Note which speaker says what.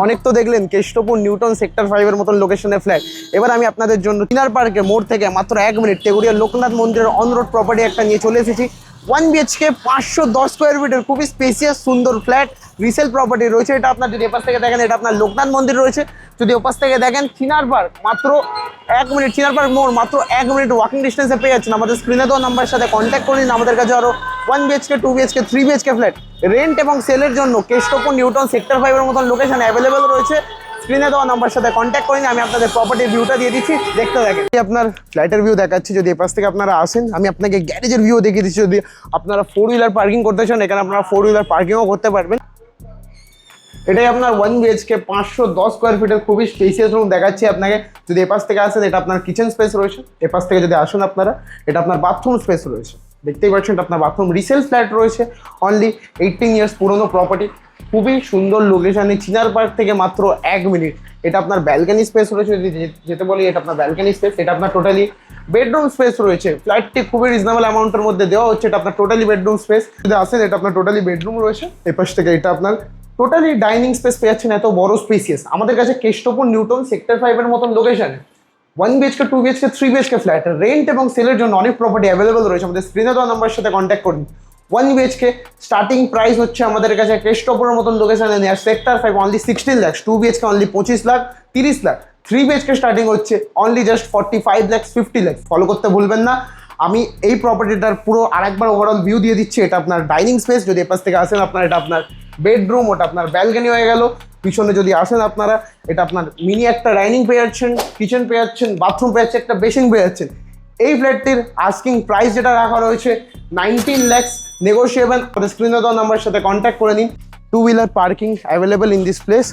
Speaker 1: অনেক তো দেখলেন কেষ্টপুর নিউটন সেক্টর 5 এর মতন লোকেশনের ফ্ল্যাট। এবার আমি আপনাদের জন্য চিনার পার্কে মোড় থেকে মাত্র 1 মিনিট টেগুরিয়া লোকনাথ মন্দিরের অন রোড প্রপার্টি একটা নিয়ে চলে এসেছি। 1 বিএচকে 510 স্কোয়ার ফিটের খুবই স্পেসিয়াস সুন্দর ফ্ল্যাট রিসেল প্রপার্টি রয়েছে। এটা আপনার যদি এপাশ থেকে দেখেন এটা আপনার লোকনাথ মন্দির রয়েছে, যদি ওপাশ থেকে দেখেন চিনার পার্ক মাত্র 1 মিনিট, চিনার পার্ক মোড় মাত্র 1 মিনিট ওয়াকিং ডিস্টেন্সে পেয়ে যাচ্ছেন। আমাদের স্ক্রিনে দেওয়া নাম্বারের সাথে কন্ট্যাক্ট করে নিন। আমাদের কাছে আরও 1 বিএচকে 2 বিএচকে 3 বিএচকে ফ্ল্যাট রেন্ট এবং সেলের জন্য কেষ্টপুর নিউটন সেক্টর 5 এর মতন লোকেশন অ্যাভেলেবেল রয়েছে। স্ক্রিনে দেওয়া নাম্বারের সাথে কন্ট্যাক্ট করে নিন। আমি আপনাদের প্রপার্টির ভিউটা দিয়ে দিচ্ছি, দেখতে থাকেন। আপনার ফ্ল্যাটের ভিউ দেখাচ্ছি, যদি এপাশ থেকে আপনারা আসেন আমি আপনাকে গ্যারেজের ভিউ দেখিয়ে দিচ্ছি। যদি আপনারা 4 হুইলার পার্কিং করতে চান এখানে আপনারা 4 হুইলার পার্কিংও করতে পারবেন। এটাই আপনার 1 বিএচকে 510 স্কোয়ার ফিটের খুবই স্পেসিয়াস রুম দেখাচ্ছি আপনাকে। যদি এপাশ থেকে আসেন এটা আপনার কিচেন স্পেস রয়েছে, এপাশ থেকে যদি আসুন আপনারা এটা আপনার বাথরুম স্পেস রয়েছে। দেখতেই পাচ্ছেন এটা আপনার বাথরুম রিসেল ফ্ল্যাট রয়েছে, অনলি 18 ইয়ার্স পুরনো প্রপার্টি, খুবই সুন্দর লোকেশানে চিনার পার্ক থেকে মাত্র 1 মিনিট। এটা আপনার ব্যালকানি স্পেস রয়েছে, যদি যেতে বলি এটা আপনার ব্যালকানি স্পেস। এটা আপনার টোটালি বেডরুম স্পেস রয়েছে। ফ্ল্যাটটি খুবই রিজনেবল অ্যামাউন্টের মধ্যে দেওয়া হচ্ছে। এটা আপনার টোটালি বেডরুম স্পেস। যদি আসেন এটা আপনার টোটালি বেডরুম রয়েছে। এপাশ থেকে এটা আপনার টোটালি ডাইনিং স্পেস পেয়ে যাচ্ছেন, এত বড় স্পেসিয়াস। আমাদের কাছে কেষ্টপুর নিউটন সেক্টর 5 এর মতন লোকেশনে 1 বিএচকে 2 বিএচকে 3 বিএচকে ফ্ল্যাট রেন্ট এবং সেলের জন্য অনেক প্রপার্টি অ্যাভেলেবল রয়েছে। আমাদের স্ক্রিনে দেওয়া নাম্বারের সাথে কন্ট্যাক্ট করুন। 1 বিএচকে স্টার্টিং প্রাইস হচ্ছে আমাদের কাছে কেষ্টপুরের মতন লোকেশনে নেওয়া sector 5 only 16 lakh, 2 BHK only 25 lakh 30 lakh, 3 BHK starting হচ্ছে only just 45 lakh 50 lakh. Follow করতে ভুলবেন না। আমি এই প্রপার্টিটার পুরো আরেকবার ওভারঅল ভিউ দিয়ে দিচ্ছি। এটা আপনার ডাইনিং স্পেস, যদি এপাশ থেকে আসেন আপনার এটা আপনার বেডরুম, ওটা আপনার ব্যালকনি হয়ে গেল। পিছনে যদি আসেন আপনারা এটা আপনার মিনি একটা ডাইনিং পেয়ে যাচ্ছেন, কিচেন পেয়ে যাচ্ছেন, বাথরুম পেয়ে যাচ্ছেন, একটা বেসিন পেয়ে যাচ্ছেন। এই ফ্ল্যাটটির আস্কিং প্রাইস যেটা রাখা রয়েছে 19 লাখ নেগোশিয়েবল। আমাদের স্ক্রিনে দেওয়া নাম্বারের সাথে কন্ট্যাক্ট করে নিন। 2 wheeler parking available in this place.